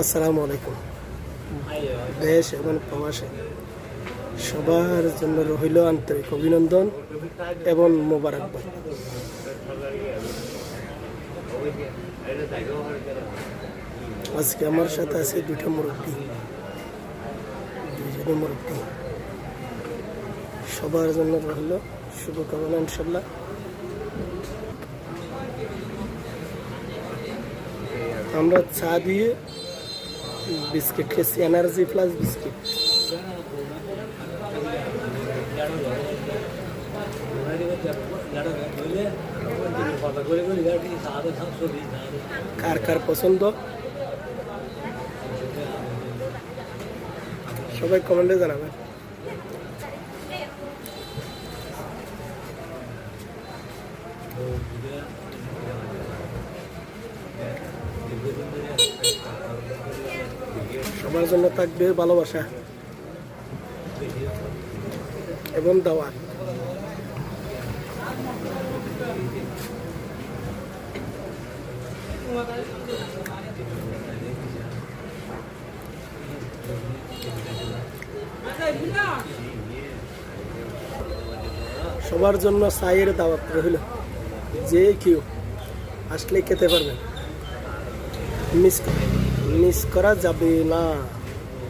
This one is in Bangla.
আসসালামু আলাইকুম। দেশ এবং প্রবাসে সবার জন্য রইল আন্তরিক অভিনন্দন এবং মোবারকবাদ। আজকে আমার সাথে আছে দুইটা মুরব্বী, দুইজনই মুরব্বী। সবার জন্য রইল শুভকামনা ইনশাল্লাহ। আমরা চা দিয়ে বিস্কিট খেয়েছি, এনার্জি প্লাস বিস্কিট। কার কার পছন্দ সবাই কমেন্টে জানাবেন। সবার জন্য থাকবে ভালোবাসা এবং দাওয়াত। সবার জন্য চায়ের দাওয়াত রইল, যে কেউ আসলে খেতে পারবেন, মিস করা যাবে না।